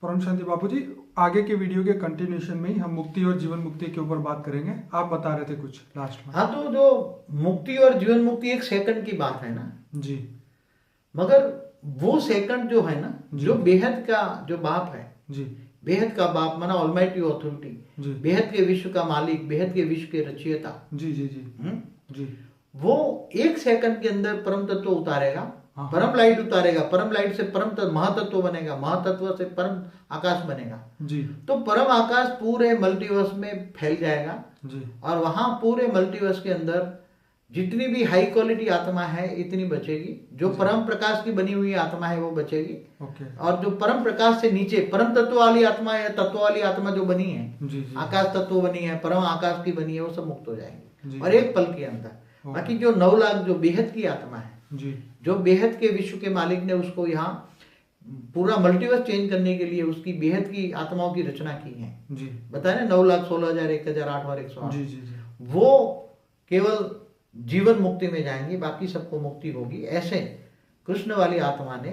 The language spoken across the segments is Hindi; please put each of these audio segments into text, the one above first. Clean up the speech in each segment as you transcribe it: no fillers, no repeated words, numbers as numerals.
परम शांति बापू जी, आगे के वीडियो के कंटिन्यूशन में ही हम मुक्ति और जीवन मुक्ति के ऊपर बात करेंगे। आप बता रहे थे कुछ लास्ट में। हाँ, तो जो मुक्ति और जीवन मुक्ति एक सेकंड की बात है ना जी। मगर वो सेकंड जो है ना, जी। जो बेहद का जो बाप है जी। बेहद का बाप माना ऑलमाइटी ऑथोरिटी, जी। बेहद के विश्व का मालिक, बेहद के विश्व के रचयिता। जी जी जी जी। वो एक सेकंड के अंदर परम तत्व उतारेगा, हाँ। परम लाइट उतारेगा, परम लाइट से परम महातत्व बनेगा, महातत्व से परम आकाश बनेगा। जी। तो परम आकाश पूरे मल्टीवर्स में फैल जाएगा जी। और वहां पूरे मल्टीवर्स के अंदर जितनी भी हाई क्वालिटी आत्मा है इतनी बचेगी। जो परम प्रकाश की बनी हुई आत्मा है वो बचेगी। ओके। और जो परम प्रकाश से नीचे परम तत्व वाली आत्मा है, तत्व वाली आत्मा जो बनी है, जी जी। आकाश तत्व बनी है, परम आकाश की बनी है, वो सब मुक्त हो जाएंगे जी। और एक पल के अंदर। बाकी जो 9 लाख जो बेहद की आत्मा है, जी, जो बेहद के विश्व के मालिक ने उसको यहाँ पूरा मल्टीवर्स चेंज करने के लिए उसकी बेहद की आत्माओं की रचना की है। जी। बताया ना, 9 लाख 16,000 1008 और 108। जी जी जी। वो केवल जीवन मुक्ति में जाएंगे, बाकी सबको मुक्ति होगी। ऐसे कृष्ण वाली आत्मा ने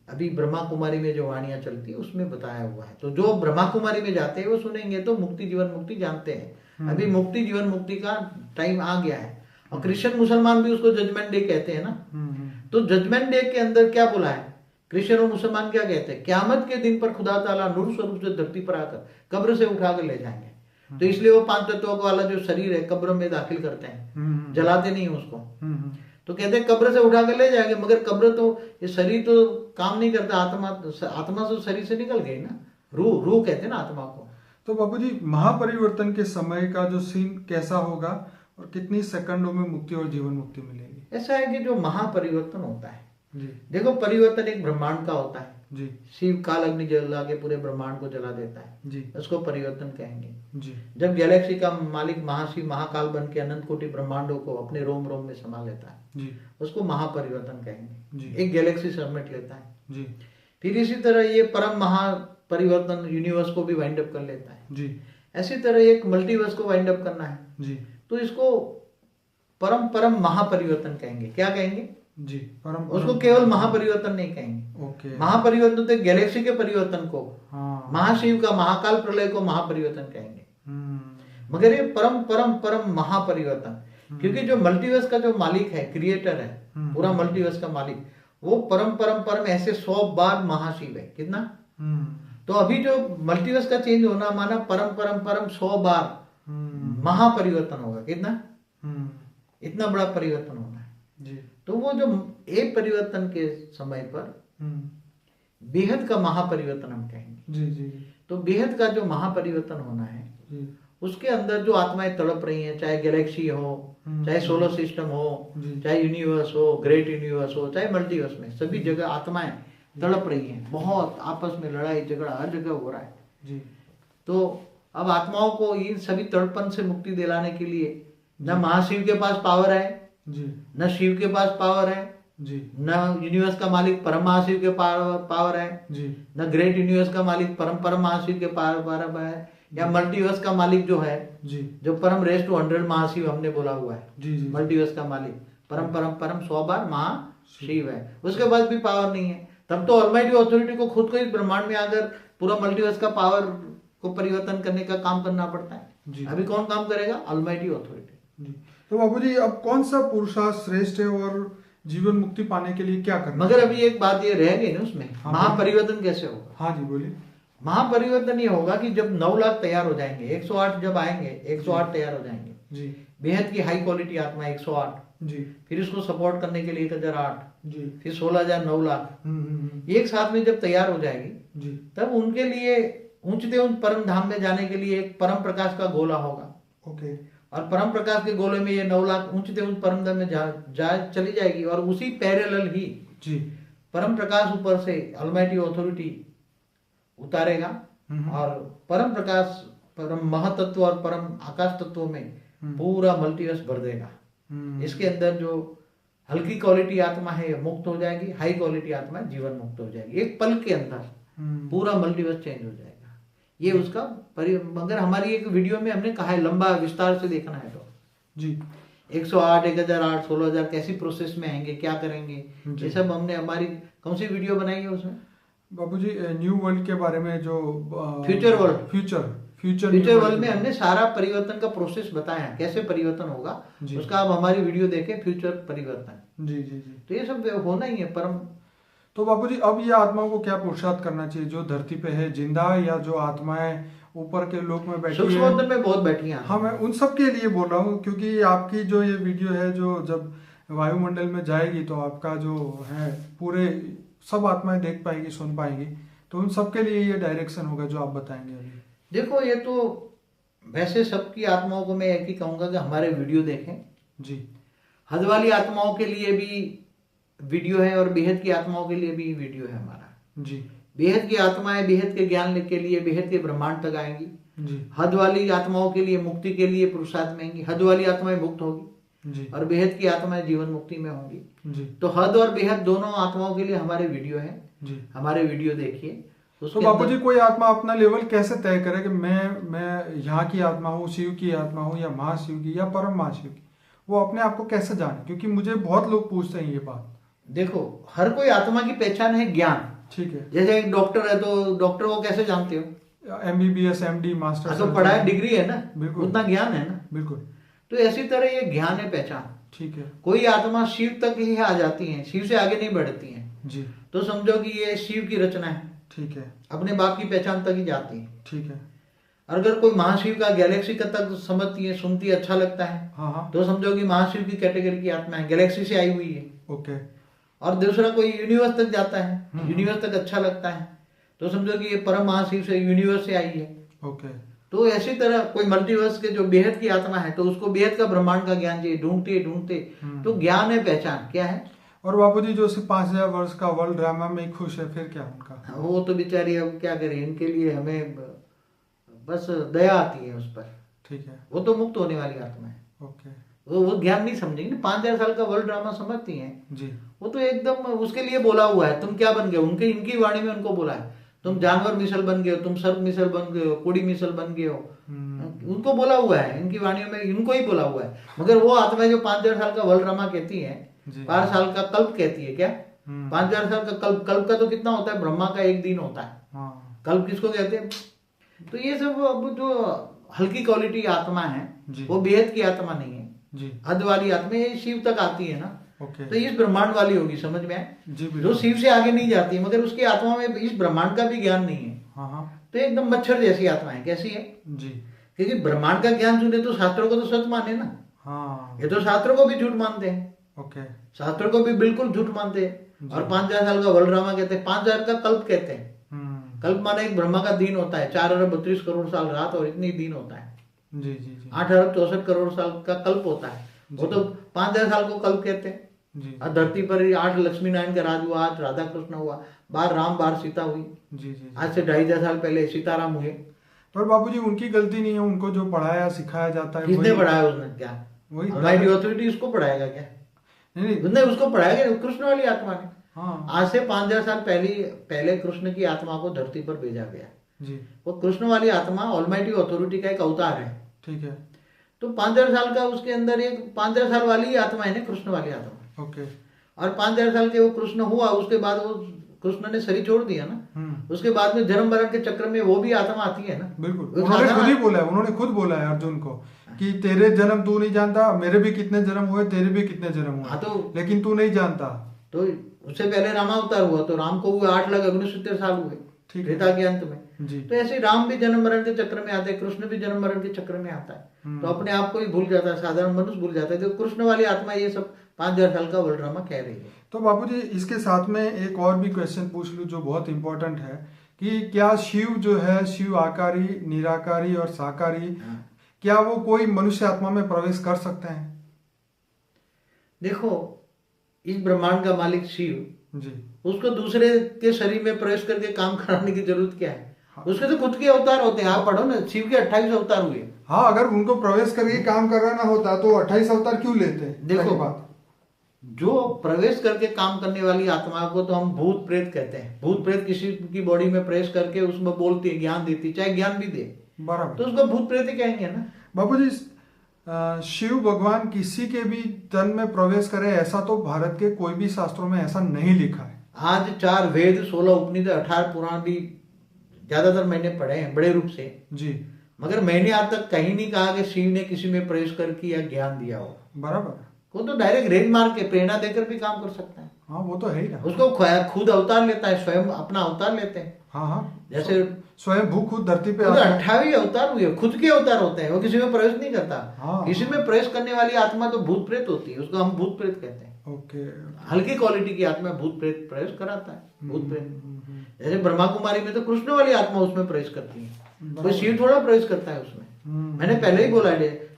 अभी ब्रह्मा कुमारी में जो वाणियां चलती है उसमें बताया हुआ है। तो जो ब्रह्मा कुमारी में जाते हैं वो सुनेंगे तो मुक्ति जीवन मुक्ति जानते हैं। अभी मुक्ति जीवन मुक्ति का टाइम आ गया है। और क्रिश्चियन मुसलमान भी उसको जजमेंट डे कहते हैं ना। तो जजमेंट डे के अंदर क्या बोला है, क्रिश्चियन और मुसलमान क्या कहते हैं, क़यामत के दिन पर खुदा ताला नूर स्वरूप से धरती पर आकर कब्र से उठाकर ले जाएंगे। तो इसलिए वो 5 तत्वों वाला जो शरीर है कब्र में दाखिल करते हैं, जलाते नहीं उसको। तो कहते हैं कब्र से उठा कर ले जाएंगे, मगर कब्र तो ये शरीर तो काम नहीं करता। आत्मा तो शरीर से निकल गई ना, रूह कहते हैं ना आत्मा को। तो बापू जी, महापरिवर्तन के समय का जो सीन कैसा होगा और कितनी सेकंडों में मुक्ति और जीवन मुक्ति मिलेगी? ऐसा है कि जो महापरिवर्तन होता है जी। देखो, परिवर्तन एक ब्रह्मांड का होता है जी। शिव काल अग्नि जला के पूरे ब्रह्मांड को जला देता है जी। उसको परिवर्तन कहेंगे। जी। जब गैलेक्सी का मालिक महाशिव महाकाल बन के अनंत कोटि ब्रह्मांडों को अपने रोम रोम में समा लेता है जी। उसको महापरिवर्तन कहेंगे जी। एक गैलेक्सी समेट लेता है जी। फिर इसी तरह ये परम महापरिवर्तन यूनिवर्स को भी वाइंड अप कर लेता है जी। ऐसी तरह एक मल्टीवर्स को वाइंड अप करना है जी। तो इसको परम परम महापरिवर्तन कहेंगे। क्या कहेंगे जी? परम उसको केवल महापरिवर्तन नहीं कहेंगे। ओके। महापरिवर्तन तो गैलेक्सी के परिवर्तन को, हाँ। महाशिव का महाकाल प्रलय को महापरिवर्तन कहेंगे। मगर ये परम परम परम महापरिवर्तन, क्योंकि जो मल्टीवर्स का जो मालिक है, क्रिएटर है, पूरा मल्टीवर्स का मालिक, वो परम परम परम ऐसे 100 बार महाशिव है। कितना? तो अभी जो मल्टीवर्स का चेंज होना माना परम परम परम 100 बार महापरिवर्तन होगा। कितना? इतना बड़ा परिवर्तन होना है जी। तो वो जो एक परिवर्तन के समय पर बेहद का महापरिवर्तन हम कहेंगे। जी जी। तो बेहद का जो महापरिवर्तन होना है जी। उसके अंदर जो आत्माएं तड़प रही हैं, चाहे गैलेक्सी हो, चाहे सोलर सिस्टम हो, चाहे यूनिवर्स हो, ग्रेट यूनिवर्स हो, चाहे मल्टीवर्स में, सभी जगह आत्माएं तड़प रही हैं। बहुत आपस में लड़ाई झगड़ा हर जगह हो रहा है जी। तो अब आत्माओं को इन सभी तड़पन से मुक्ति दिलाने के लिए न महाशिव के पास पावर है जी, न शिव के पास पावर है जी, न यूनिवर्स का मालिक परम महाशिव के पावर है जी, न ग्रेट यूनिवर्स का मालिक परम महाशिव के पावर है, या मल्टीवर्स का मालिक जो है, जी, जो परम रेस टू 100 महाशिव हमने बोला हुआ है, जी, जी, मल्टीवर्स का मालिक परम परम परम 100 बार महाशिव है, उसके पास भी पावर नहीं है। तब तो ऑलमाइटी ऑथोरिटी को खुद को इस ब्रह्मांड में आकर पूरा मल्टीवर्स का पावर को परिवर्तन करने का काम करना पड़ता है। अभी कौन काम करेगा? Almighty authority. जी। तो बाबू जी, अब कौन सा पुरुषार्थ श्रेष्ठ है और जीवन मुक्ति पाने के लिए क्या करना? मगर अभी एक बात ये रह गई ना उसमें, महापरिवर्तन कैसे होगा? हाँ जी, बोलिए। महापरिवर्तन ये होगा कि जब 9 लाख तैयार हो जाएंगे, 108 जब आएंगे, 108 तैयार हो जाएंगे जी। बेहद की हाई क्वालिटी आत्मा 108 जी। फिर उसको सपोर्ट करने के लिए 1008 जी। फिर 16,000 9 लाख एक साथ में जब तैयार हो जाएगी जी। तब उनके लिए ऊंचते उन परम धाम में जाने के लिए एक परम प्रकाश का गोला होगा। ओके। और परम प्रकाश के गोले में ये 9 लाख ऊंचते उन परम धाम में चली जाएगी और उसी पैरेलल ही जी परम प्रकाश ऊपर से ऑलमाइटी ऑथोरिटी उतारेगा और परम प्रकाश परम महातत्व और परम आकाश तत्व में पूरा मल्टीवर्स भर देगा। इसके अंदर जो हल्की क्वालिटी आत्मा है मुक्त हो जाएगी, हाई क्वालिटी आत्मा जीवन मुक्त हो जाएगी। एक पल के अंदर पूरा मल्टीवर्स चेंज हो जाएगा। ये उसका मगर हमारी एक वीडियो में हमने कहा है, लंबा विस्तार से देखना है तो जी 108 1008 16,000 कैसी प्रोसेस में आएंगे, क्या करेंगे, ये सब हमने हमारी कौन सी वीडियो बनाई है उसमें? बाबूजी न्यू वर्ल्ड के बारे में जो फ्यूचर वर्ल्ड, फ्यूचर वर्ल्ड में हमने सारा परिवर्तन का प्रोसेस बताया, कैसे परिवर्तन होगा उसका आप हमारी वीडियो देखें, फ्यूचर परिवर्तन। जी जी जी। तो ये सब होना ही है परम। तो बाबूजी अब ये आत्माओं को क्या पुरुषार्थ करना चाहिए, जो धरती पे है जिंदा है या जो आत्माएं ऊपर के लोक में बैठी सूक्ष्म है? मंदिर में बहुत बैठी हैं। हाँ, मैं उन सब के लिए बोल रहा हूँ, क्योंकि आपकी जो ये वीडियो है जो जब वायुमंडल में जाएगी तो आपका जो है पूरे सब आत्माएं देख पाएगी, सुन पाएगी, तो उन सब के लिए ये डायरेक्शन होगा जो आप बताएंगे अभी। देखो ये तो वैसे सबकी आत्माओं को मैं एक ही कहूंगा कि हमारे वीडियो देखें जी। हद वाली आत्माओं के लिए भी वीडियो है और बेहद की आत्माओं के लिए भी वीडियो है हमारा। जी। बेहद की आत्माएं बेहद के ज्ञान के लिए बेहद के ब्रह्मांड तक आएंगी। जी। हद वाली आत्माओं के लिए मुक्ति के लिए पुरुषार्थ में आएंगी। हद वाली आत्माएं मुक्त होगी जी। और बेहद की आत्माएं जीवन मुक्ति में होंगी। जी। तो हद और बेहद दोनों आत्माओं के लिए हमारे वीडियो है जी। हमारे वीडियो देखिए। तो बापूजी कोई आत्मा अपना लेवल कैसे तय करे कि मैं यहाँ की आत्मा हूँ, शिव की आत्मा हूँ या महाशिव की या परम महाशिव की, वो अपने आप को कैसे जाने? क्योंकि मुझे बहुत लोग पूछते हैं ये बात। देखो हर कोई आत्मा की पहचान है ज्ञान। ठीक है। जैसे एक डॉक्टर है तो डॉक्टर को कैसे जानते हो? MBBS MD मास्टर तो पढ़ा है, डिग्री है ना, बिल्कुल उतना ज्ञान है ना। बिल्कुल। तो ऐसी तरह ये ज्ञान है, पहचान। ठीक है। कोई आत्मा शिव तक ही आ जाती है, शिव से आगे नहीं बढ़ती है। जी। तो समझो कि ये शिव की रचना है। ठीक है। अपने बाप की पहचान तक ही जाती है। ठीक है। अगर कोई महाशिव का गैलेक्सी का तक समझती है, सुनती है, अच्छा लगता है, हाँ। तो समझो कि महाशिव की कैटेगरी की आत्मा है, गैलेक्सी से आई हुई है। ओके। और दूसरा कोई यूनिवर्स तक जाता है, यूनिवर्स तक अच्छा लगता है, तो समझो कि ये परम महाशिव से यूनिवर्स से आई है। ओके। तो ऐसी तरह कोई मल्टीवर्स के जो बेहद की आत्मा है तो उसको बेहद का ब्रह्मांड का ज्ञान चाहिए, ढूंढते तो ज्ञान है, पहचान क्या है। और बापूजी जो सिर्फ 5000 वर्ष का वर्ल्ड ड्रामा में खुश है, फिर क्या उनका? वो तो बेचारी अब क्या करें, इनके लिए हमें बस दया आती है उस पर। ठीक है। वो तो मुक्त होने वाली आत्मा है। ओके। वो ज्ञान नहीं समझेंगे। 5000 साल का वर्ल्ड ड्रामा समझती हैं जी। वो तो एकदम उसके लिए बोला हुआ है। तुम क्या बन गए, उनके इनकी वाणी में उनको बोला है, तुम जानवर मिसल बन गए हो, तुम सर्प मिसल बन गए हो, कुड़ी मिसल बन गए हो। उनको बोला हुआ है, इनकी वाणियों में इनको ही बोला हुआ है। मगर वो आत्मा जो 5000 साल का वर्ल्ड ड्रामा कहती है, 5 साल का कल्प कहती है क्या? 5000 साल का कल्प, कल्प का तो कितना होता है? ब्रह्मा का एक दिन होता है। कल्प किसको कहते हैं? तो ये सब अब जो हल्की क्वालिटी आत्मा है वो बेहद की आत्मा नहीं है जी। हद वाली आत्मा ये शिव तक आती है ना। ओके। तो इस ब्रह्मांड वाली होगी, समझ में आए? जी। जो शिव से आगे नहीं जाती है, मगर उसकी आत्मा में इस ब्रह्मांड का भी ज्ञान नहीं है। हाँ। तो एकदम मच्छर जैसी आत्मा है। कैसी है? जी। क्योंकि ब्रह्मांड का ज्ञान सुने तो शास्त्रों को तो सच माने ना। हाँ। ये तो शास्त्रों को भी झूठ मानते हैं। ओके। शास्त्रों को भी बिल्कुल झूठ मानते हैं। और 5000 साल का वर्ल्ड ड्रामा कहते हैं, 5000 का कल्प कहते हैं। कल्प माने एक ब्रह्मा का दिन होता है, 4 अरब 32 करोड़ साल रात और इतनी दिन होता है। जी जी जी। 8 अरब 64 करोड़ साल का कल्प होता है। वो तो 5000 साल को कल्प कहते हैं। जी। और धरती पर 8 लक्ष्मी नारायण का राज हुआ, 8 राधा कृष्ण हुआ, बार राम बार सीता हुई। जी जी। आज से 2,500 साल पहले सीताराम हुए। पर बापूजी उनकी गलती नहीं है, उनको जो पढ़ाया सिखाया जाता है किसने पढ़ाया? उसने क्या? वही ऑलमाइटी अथॉरिटी उसको पढ़ाएगा क्या? नहीं। उसने उसको पढ़ाया क्या? कृष्ण वाली आत्मा ने। हाँ। आज से 5000 साल पहले कृष्ण की आत्मा को धरती पर भेजा गया। जी। वो कृष्ण वाली आत्मा ऑलमाइटी अथॉरिटी का एक अवतार है। ठीक है। तो 5000 साल का उसके अंदर एक 5000 साल वाली ही आत्मा है ना, कृष्ण वाली आत्मा। ओके। और 5000 साल के वो कृष्ण हुआ, उसके बाद वो कृष्ण ने शरीर छोड़ दिया ना। उसके बाद में जन्म मरण के चक्र में वो भी आत्मा आती है ना। बिल्कुल। उन्होंने खुद बोला है अर्जुन को कि तेरे जन्म तू नहीं जानता, मेरे भी कितने जन्म हुए, तेरे भी कितने जन्म हुए, तो लेकिन तू नहीं जानता। तो उससे पहले रामावतार हुआ तो राम को हुए 8,69,70 साल हुए त्रेता के अंत में। जी। तो ऐसे राम भी जन्म मरण के चक्र में आते हैं, कृष्ण भी जन्म मरण के चक्र में आता है। तो अपने आप को ही भूल जाता है, साधारण मनुष्य भूल जाता है। तो कृष्ण वाली आत्मा ये सब 5000 साल का वर्ल्ड ड्रामा कह रही है। तो बापूजी इसके साथ में एक और भी क्वेश्चन पूछ लूं जो बहुत इंपॉर्टेंट है कि क्या शिव जो है, शिव आकारी, निराकारी और साकारी, क्या वो कोई मनुष्य आत्मा में प्रवेश कर सकते हैं? देखो इस ब्रह्मांड का मालिक शिव जी, उसको दूसरे के शरीर में प्रवेश करके काम कराने की जरूरत क्या है? उसके तो खुद के अवतार होते हैं। आप पढ़ो ना, शिव के 28 अवतार हुए। हाँ, अगर उनको प्रवेश करके काम कराना होता तो 28 अवतार क्यों लेते? देखो बात, जो प्रवेश करके काम करने वाली आत्मा को तो हम भूत प्रेत कहते हैं। भूत प्रेत किसी की बॉडी में प्रवेश करके उसमें बोलती है, ज्ञान देती है, चाहे ज्ञान भी दे, बराबर, तो उसको भूत प्रेत ही कहेंगे ना। बाबूजी शिव भगवान किसी के भी तन में प्रवेश करे ऐसा तो भारत के कोई भी शास्त्रों में ऐसा नहीं लिखा है। आज 4 वेद, 16 उपनिषद, 18 पुराण भी ज्यादातर मैंने पढ़े हैं बड़े रूप से जी। मगर मैंने आज तक कहीं नहीं कहा कि शिव ने किसी में प्रवेश करके या ज्ञान दिया हो। बराबर। वो तो डायरेक्ट रेड मार के प्रेरणा देकर भी काम कर सकता है। हाँ वो तो है ही ना। उसको खुद अवतार लेता है, स्वयं अपना अवतार लेते हैं। हाँ हाँ, जैसे स्वयं भू खुद धरती पे 28 अवतार हुए, खुद के अवतार होते हैं, वो किसी में प्रवेश नहीं करता। हाँ, किसी में प्रवेश करने वाली आत्मा तो भूत प्रेत होती है, उसको हम भूत प्रेत कहते हैं। ओके। हल्की क्वालिटी की आत्मा भूत प्रेत प्रवेश कराता है, भूत प्रेत। जैसे ब्रह्मा कुमारी में तो कृष्ण वाली आत्मा उसमें प्रवेश करती है, कोई शिव थोड़ा प्रवेश करता है उसमें। मैंने पहले ही बोला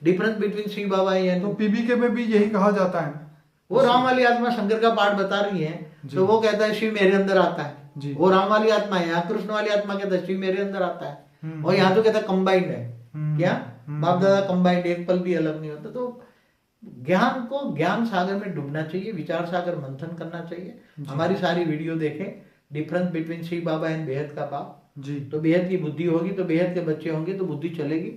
डिफरेंस बिटवीन शिव बाबा है। तो पीबीके में भी यही कहा जाता है। वो राम वाली आत्मा शंकर का पाठ बता रही है, तो वो कहता है शिव मेरे अंदर आता है। वो राम वाली आत्मा है, यहाँ कृष्ण वाली आत्मा कहता है शिव मेरे अंदर आता है। और यहाँ तो कहता है कंबाइंड है। क्या बाप दादा कंबाइंड, एक पल भी अलग नहीं होता। तो ज्ञान को ज्ञान सागर में डूबना चाहिए, विचार सागर मंथन करना चाहिए। हमारी सारी वीडियो देखें, difference between Shiv Baba and बेहद का बाप जी। तो बेहद की बुद्धि होगी तो बेहद के बच्चे होंगे तो बुद्धि चलेगी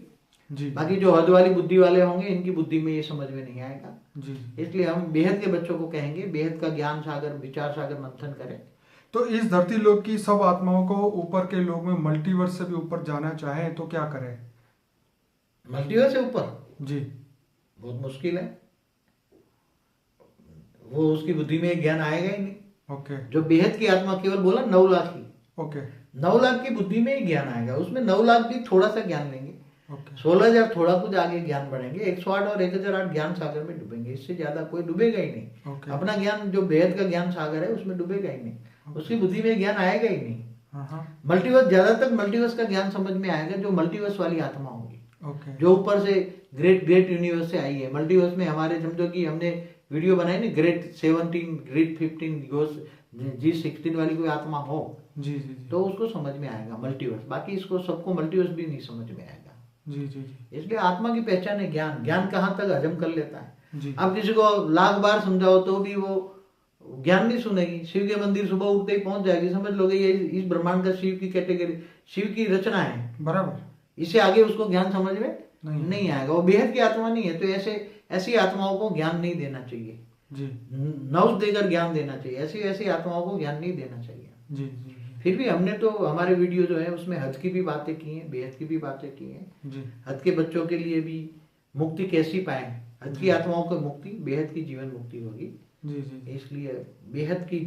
जी। बाकी जो हद वाली बुद्धि वाले होंगे इनकी बुद्धि में ये समझ में नहीं आएगा जी। इसलिए हम बेहद के बच्चों को कहेंगे बेहद का ज्ञान सागर विचार सागर मंथन करें। तो इस धरती लोक की सब आत्माओं को ऊपर के लोग में मल्टीवर्स से भी ऊपर जाना चाहे तो क्या करें? मल्टीवर्स से ऊपर जी बहुत मुश्किल है, वो उसकी बुद्धि में ज्ञान आएगा ही नहीं। ओके। जो बेहद की आत्मा केवल बोला 9 लाख की, ओके 9 लाख की बुद्धि में ही ज्ञान आएगा, उसमें 9 लाख भी थोड़ा सा ज्ञान लेंगे। 16,000 थोड़ा कुछ आगे ज्ञान बढ़ेंगे, 108 और 1008 ज्ञान सागर में डूबेंगे, इससे ज्यादा कोई डूबेगा ही नहीं। अपना ज्ञान जो बेहद का ज्ञान सागर है उसमें डूबेगा ही नहीं, उसकी बुद्धि में ज्ञान आएगा ही नहीं। मल्टीवर्स ज्यादातर मल्टीवर्स का ज्ञान समझ में आएगा जो मल्टीवर्स वाली आत्मा होगी, जो ऊपर से ग्रेट यूनिवर्स से आई है। मल्टीवर्स में हमारे समझो कि हमने वीडियो बनाई ना, ग्रेट 17 ग्रेट 15 G16 वाली कोई आत्मा हो जी जी जी, तो उसको समझ में आएगा मल्टीवर्स। बाकी इसको सबको मल्टीवर्स भी नहीं समझ में आएगा जी जी जी। इसलिए आत्मा की पहचान है ज्ञान। ज्ञान कहाँ तक हजम कर लेता है जी। अब किसी को लाख बार समझाओ तो भी वो ज्ञान नहीं सुनेगी। शिव के मंदिर सुबह उठते ही पहुंच जाएगी, समझ लोगे ये इस ब्रह्मांड का शिव की कैटेगरी, शिव की रचना है बराबर। इससे आगे उसको ज्ञान समझ में नहीं आएगा, वो बेहद की आत्मा नहीं है। तो ऐसी आत्माओं को ज्ञान नहीं देना चाहिए जी, नौज देकर ज्ञान देना चाहिए। ऐसी आत्माओं को ज्ञान नहीं देना चाहिए जी जी। फिर भी हमने तो हमारे वीडियो जो है उसमें हद की भी बातें की हैं, बेहद की भी बातें की हैं जी। हद के बच्चों के लिए भी मुक्ति कैसी पाए, हद की आत्माओं को मुक्ति बेहद की जीवन मुक्ति होगी जी जी। इसलिए बेहद की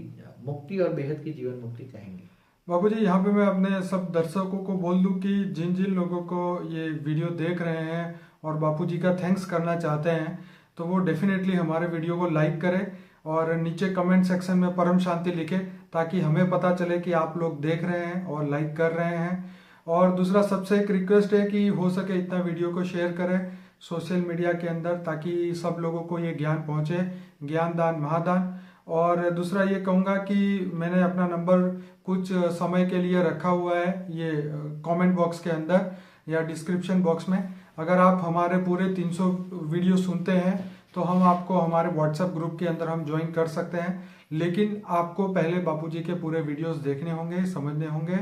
मुक्ति और बेहद की जीवन मुक्ति कहेंगे। बाबूजी यहाँ पे मैं अपने सब दर्शकों को बोल दूं कि जिन जिन लोगों को ये वीडियो देख रहे हैं और बापूजी का थैंक्स करना चाहते हैं तो वो डेफिनेटली हमारे वीडियो को लाइक करें और नीचे कमेंट सेक्शन में परम शांति लिखें ताकि हमें पता चले कि आप लोग देख रहे हैं और लाइक कर रहे हैं। और दूसरा सबसे एक रिक्वेस्ट है कि हो सके इतना वीडियो को शेयर करें सोशल मीडिया के अंदर ताकि सब लोगों को ये ज्ञान पहुँचे, ज्ञान दान महादान। और दूसरा ये कहूँगा कि मैंने अपना नंबर कुछ समय के लिए रखा हुआ है ये कमेंट बॉक्स के अंदर या डिस्क्रिप्शन बॉक्स में। अगर आप हमारे पूरे 300 वीडियो सुनते हैं तो हम आपको हमारे व्हाट्सएप ग्रुप के अंदर हम ज्वाइन कर सकते हैं, लेकिन आपको पहले बापूजी के पूरे वीडियोस देखने होंगे, समझने होंगे,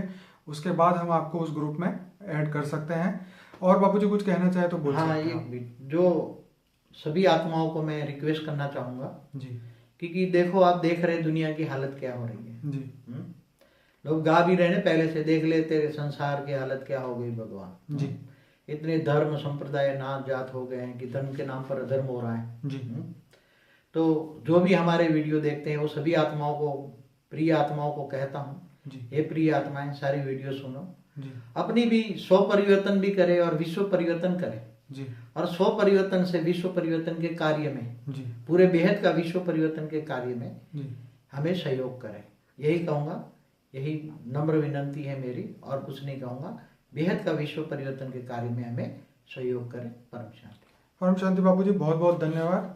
उसके बाद हम आपको उस ग्रुप में ऐड कर सकते हैं। और बापूजी कुछ कहना चाहे तो बोल सकते हैं। ये जो सभी आत्माओं को मैं रिक्वेस्ट करना चाहूंगा जी, क्योंकि देखो आप देख रहे हैं दुनिया की हालत क्या हो रही है जी। लोग गा भी रहे हैं पहले से, देख ले तेरे संसार की हालत क्या हो गई भगवान जी। इतने धर्म संप्रदाय नात जात हो गए हैं कि धर्म के नाम पर अधर्म हो रहा है जी। तो जो भी हमारे वीडियो देखते हैं वो सभी आत्माओं को, प्रिय आत्माओं को कहता हूँ ये प्रिय आत्माएं सारी वीडियो सुनो जी। अपनी भी स्व परिवर्तन भी करे और विश्व परिवर्तन करे जी। और स्व परिवर्तन से विश्व परिवर्तन के कार्य में जी, पूरे बेहद का विश्व परिवर्तन के कार्य में जी, हमें सहयोग करे। यही कहूँगा, यही नम्र विनंती है मेरी, और कुछ नहीं कहूँगा। बेहद का विश्व परिवर्तन के कार्य में हमें सहयोग करें। परम शांति। परम शांति बाबूजी, बहुत बहुत धन्यवाद।